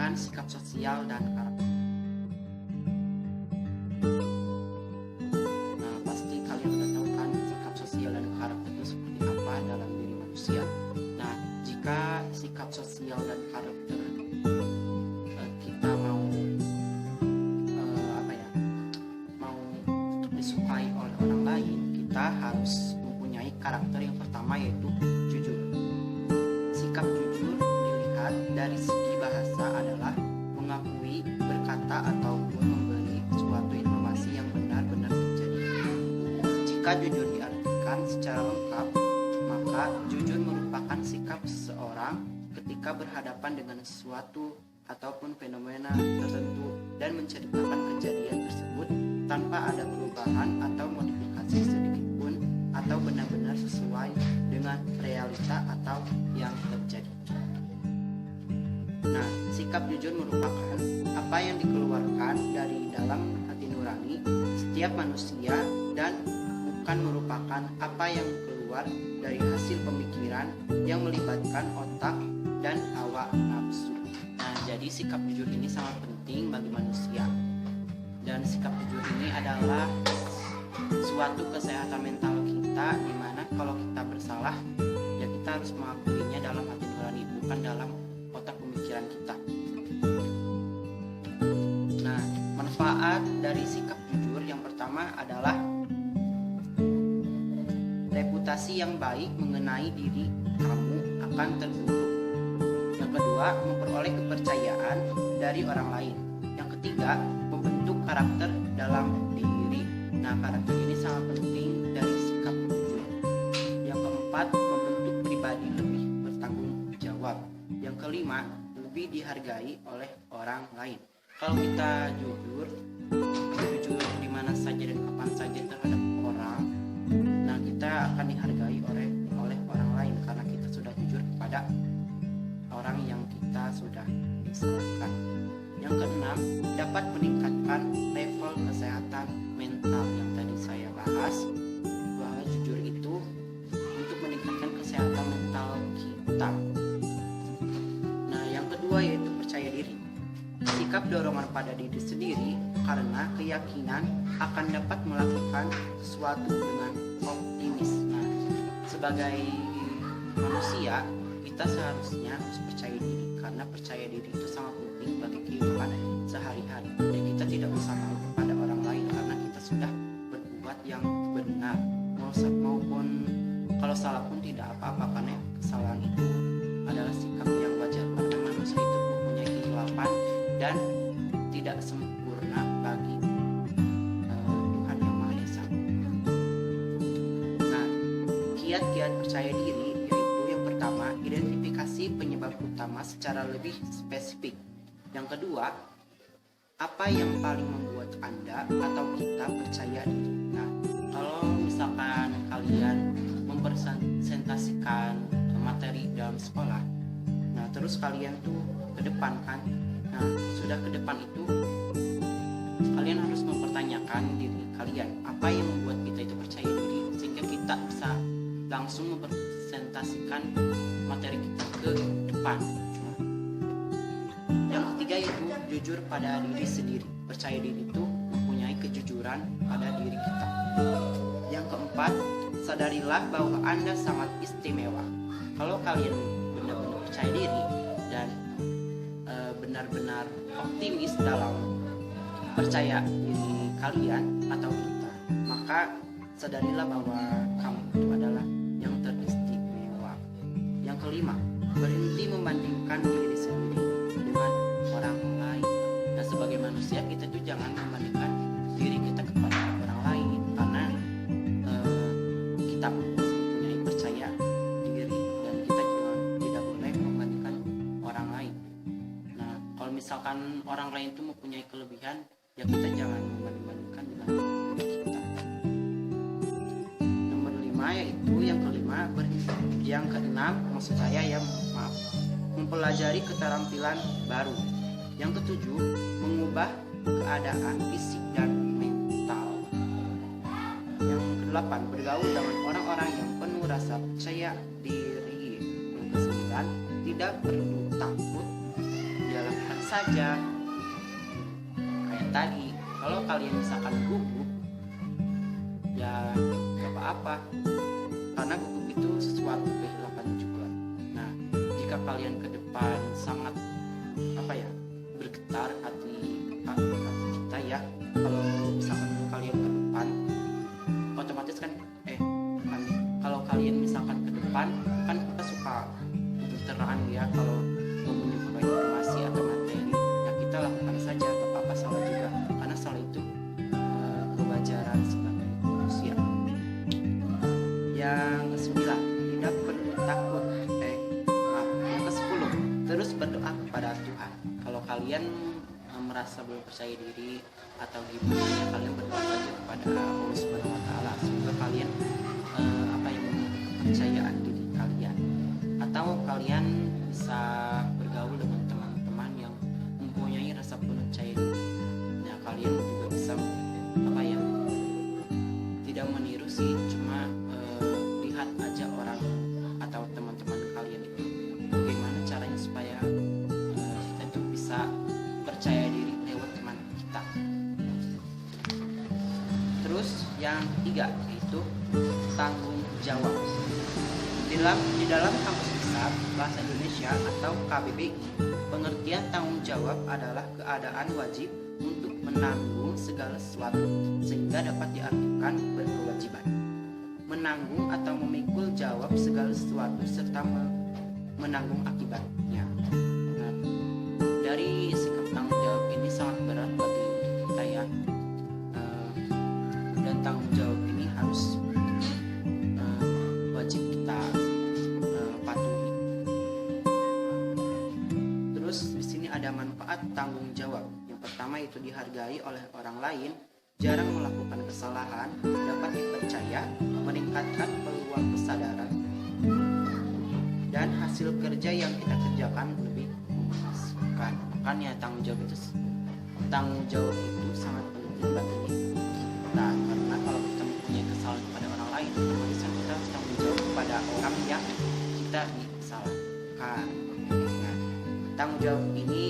menunjukkan sikap sosial dan karakter. Nah, pasti kalian udah tahu kan sikap sosial dan karakter itu seperti apa dalam diri manusia. Nah, jika sikap sosial dan karakter kita mau untuk disukai oleh orang lain, kita harus mempunyai karakter yang pertama, yaitu jujur. Sikap jujur dilihat dari segi bahasa adalah mengakui, berkata, ataupun memberi suatu informasi yang benar-benar terjadi. Jika jujur diartikan secara lengkap, maka jujur merupakan sikap seseorang ketika berhadapan dengan sesuatu ataupun fenomena tertentu dan menceritakan kejadian tersebut tanpa ada perubahan atau modifikasi sedikit pun, atau benar-benar sesuai dengan realita atau yang terjadi. Nah, sikap jujur merupakan apa yang dikeluarkan dari dalam hati nurani setiap manusia dan bukan merupakan apa yang keluar dari hasil pemikiran yang melibatkan otak dan hawa nafsu. Nah, jadi sikap jujur ini sangat penting bagi manusia. Dan sikap jujur ini adalah suatu kesehatan mental kita, di mana kalau kita bersalah, ya kita harus mengakuinya dalam hati nurani, bukan dalam otak pemikiran kita. Nah, manfaat dari sikap jujur yang pertama adalah reputasi yang baik mengenai diri kamu akan terbentuk. Yang kedua, memperoleh kepercayaan dari orang lain. Yang ketiga, membentuk karakter dalam diri. Nah, karakter ini sangat penting dari sikap jujur. Yang keempat, membentuk pribadi lebih bertanggung jawab. Yang kelima, lebih dihargai oleh orang lain. Kalau kita jujur di mana saja dan kapan saja terhadap orang, nah kita akan dihargai oleh orang lain karena kita sudah jujur kepada orang yang kita sudah disalahkan. Yang keenam, dapat meningkatkan level kesehatan mental yang tadi saya bahas, bahwa jujur itu untuk meningkatkan kesehatan mental kita. Nah, yang kedua yaitu percaya diri. Sikap dorongan pada diri sendiri karena keyakinan akan dapat melakukan sesuatu dengan optimis. Nah, sebagai manusia, kita seharusnya harus percaya diri, karena percaya diri itu sangat penting bagi kehidupan sehari-hari. Dan kita tidak usah malu kepada orang lain karena kita sudah berbuat yang benar, maupun kalau salah pun tidak apa-apa, karena kesalahan itu adalah sikap yang wajar karena manusia itu mempunyai kehilafan dan tidak sempurna bagi Tuhan Yang Maha Esa. Nah, kiat-kiat percaya diri yaitu yang pertama, identifikasi penyebab utama secara lebih spesifik. Yang kedua, apa yang paling membuat Anda atau kita percaya diri. Nah, kalau misalkan kalian mempresentasikan materi dalam sekolah, nah terus kalian tuh ke depan kan, nah sudah ke depan itu kalian harus mempertanyakan diri kalian, apa yang membuat kita itu percaya diri sehingga kita bisa langsung mempresentasikan materi kita ke depan. Yang ketiga yaitu jujur pada diri sendiri. Percaya diri itu mempunyai kejujuran pada diri kita. Yang keempat, sadarilah bahwa Anda sangat istimewa. Kalau kalian benar-benar percaya diri dan benar-benar optimis dalam percaya diri kalian atau kita, maka sadarilah bahwa kamu itu adalah yang teristimewa. Yang kelima, berhenti membandingkan diri sendiri dengan orang lain. Nah, sebagai manusia kita tuh jangan membandingkan diri kita kepada orang lain, karena kita mempunyai percaya diri dan kita juga tidak boleh membandingkan orang lain. Nah, kalau misalkan orang lain itu mempunyai kelebihan, ya kita jangan membanding-bandingkan dengan diri kita. Nomor 5 yaitu yang kelima, yang keenam maksud saya ya maaf, mempelajari keterampilan baru. Yang ketujuh, mengubah keadaan fisik dan mental. Yang kedelapan, bergaul dengan orang-orang yang penuh rasa percaya diri. Yang kesembilan, tidak perlu takut dalam saja. Kayak tadi, kalau kalian misalkan gugup, ya gak apa-apa, karena gugup itu sesuatu kehilangan juga. Nah, jika kalian ke depan sangat bergetar hati kita ya, kalau misalkan kalian ke depan otomatis kan kalau kalian misalkan ke depan kan kita suka terang ya, kalau mau menyukai informasi atau materi ya kita lakukan saja, gak apa-apa, salah juga, karena salah itu kewajaran sebagai manusia. Yang ke-9, tidak perlu takut. Yang ke-10, terus berdoa kepada Tuhan. Kalau kalian merasa belum percaya diri atau gimana ya, kalian berdoa saja kepada Allah Subhanahu wa taala, semoga kalian kepercayaan diri kalian, atau kalian bisa bergaul dengan teman-teman yang mempunyai rasa percaya diri. Nah, kalian juga bisa tidak meniru sih, cuma lihat aja orang atau teman-teman kalian itu bagaimana caranya supaya kita itu bisa percaya diri lewat teman kita. Terus yang ketiga yaitu tanggung jawab. Di dalam Kamus Besar Bahasa Indonesia atau KBBI, pengertian tanggung jawab adalah keadaan wajib untuk menanggung segala sesuatu sehingga dapat diartikan berkewajiban. Menanggung atau memikul jawab segala sesuatu serta menanggung akibatnya. Nah, dari sikap tanggung jawab ini sangat berat bagi kita ya, dan tanggung jawab ini harus wajib kita patuhi. Terus di sini ada manfaat tanggung jawab. Yang pertama itu dihargai oleh orang lain, jarang melakukan kesalahan, dapat dipercaya, meningkatkan peluang kesadaran, dan hasil kerja yang kita kerjakan lebih memuaskan. Makanya tanggung jawab itu sangat penting bagi kita, karena kalau kita mempunyai kesalahan kepada orang lain, otomatis kita harus tanggung jawab kepada orang yang kita disalahkan. Nah, tanggung jawab ini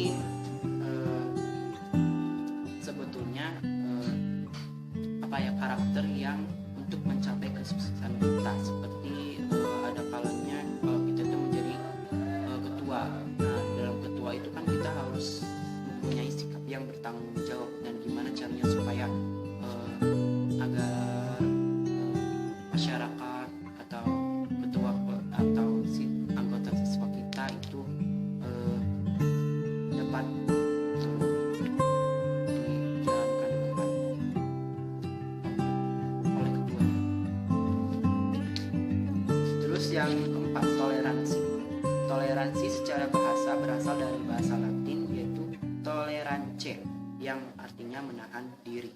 sebetulnya karakter yang untuk mencapai kesuksesan kita. Seperti ada kalanya kalau kita itu menjadi ketua. Nah, dalam ketua itu kan kita harus mempunyai sikap yang bertanggung jawab, dan gimana caranya supaya agar masyarakat atau ketua atau anggota siswa kita itu dapat dijalankan dengan oleh ketuanya. Terus yang keempat, toleransi. Toleransi secara bahasa berasal dari bahasa Latin yaitu tolerance, yang artinya menahan diri.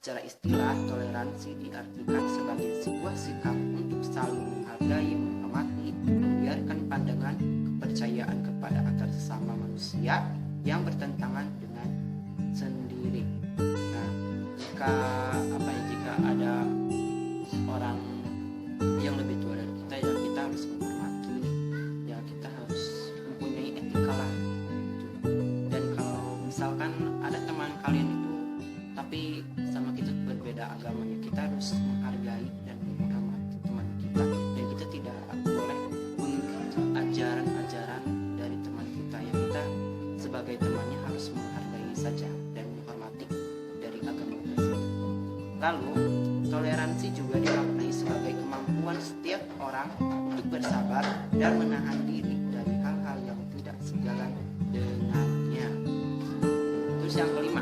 Secara istilah, toleransi diartikan sebagai sebuah sikap untuk saling menghargai, menghormati, membiarkan pandangan, kepercayaan kepada antar sesama manusia yang bertentangan dengan sendiri. Nah, jika ada orang yang lebih tua dari kita, ya kita harus menghormati, ya kita harus mempunyai etika lah. Dan kalau misalkan ada teman kalian itu tapi sama kita berbeda agamanya, kita harus menghargai dan menghormati teman kita, dan kita tidak boleh mengikuti ajaran-ajaran dari teman kita. Ya kita sebagai temannya harus menghargai saja dan menghormati dari agama tersebut. Lalu toleransi juga dimaknai sebagai kemampuan setiap orang untuk bersabar dan menahan diri dari hal-hal yang tidak sejalan dengannya. Terus yang kelima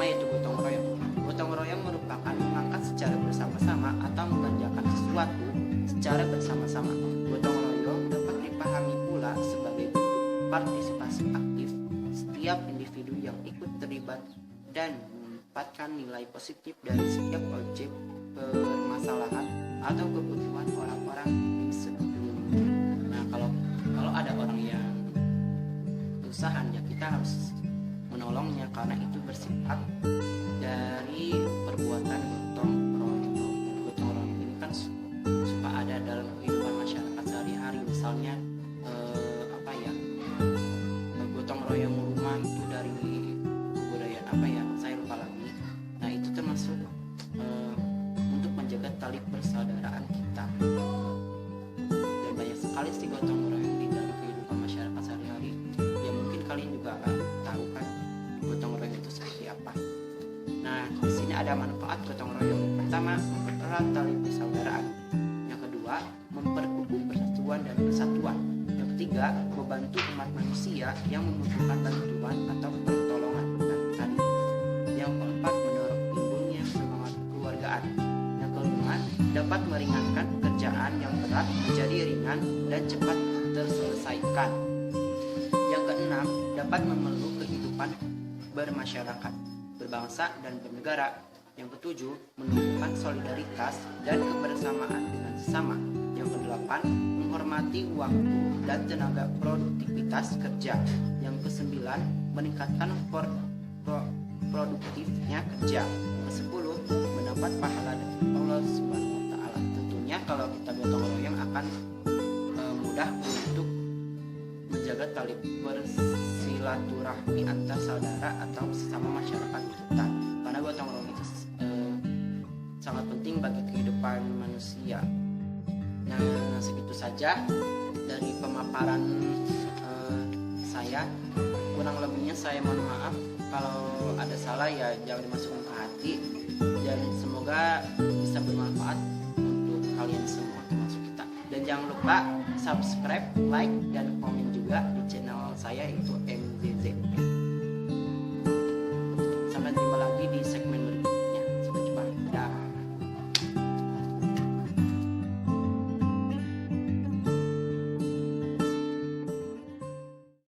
yaitu gotong royong. Gotong royong merupakan mengangkat secara bersama-sama atau mengerjakan sesuatu secara bersama-sama. Gotong royong dapat dipahami pula sebagai bentuk partisipasi aktif setiap individu yang ikut terlibat dan menempatkan nilai positif dari setiap objek permasalahan atau kebutuhan orang-orang di sekelilingnya. Nah, kalau ada orang yang kesusahan, ya kita harus menolongnya, karena itu bersifat dari perbuatan gotong royong. Gotong royong ini kan suka ada dalam kehidupan masyarakat sehari-hari. Misalnya gotong royong rumah itu dari kebudayaan apa ya, saya lupa lagi. Nah itu termasuk untuk menjaga tali persaudaraan kita. Dan banyak sekali sih gotong royong di dalam kehidupan masyarakat sehari-hari. Ya mungkin kalian juga nggak tahu kan gotong royong itu seperti apa. Nah di sini ada manfaat gotong royong. Pertama, mempererat tali persaudaraan. Yang kedua, memperkukuh persatuan dan kesatuan. Yang ketiga, membantu umat manusia yang membutuhkan bantuan atau pertolongan. Tadi. Yang keempat, mendorong timbulnya semangat kekeluargaan. Yang kelima, dapat meringankan pekerjaan yang berat menjadi ringan dan cepat terselesaikan. Yang keenam, dapat memeluk kehidupan bermasyarakat, berbangsa dan bernegara. Yang ketujuh, menumbuhkan solidaritas dan kebersamaan dengan sesama. Yang kedelapan, menghormati waktu dan tenaga produktivitas kerja. Yang kesembilan, meningkatkan produktifnya kerja. Yang kesepuluh, mendapat pahala dari Allah Subhanahu wa Ta'ala. Tentunya kalau kita gotong royong akan mudah untuk menjaga tali bersilaturahmi antar saudara atau sesama masyarakat kita. Karena gotong royong itu sangat penting bagi kehidupan manusia. Nah, segitu saja dari pemaparan saya. Kurang lebihnya saya mohon maaf kalau ada salah, ya jangan dimasukkan ke hati. Dan semoga bisa bermanfaat untuk kalian semua termasuk kita. Dan jangan lupa subscribe, like, dan komen juga di channel saya, itu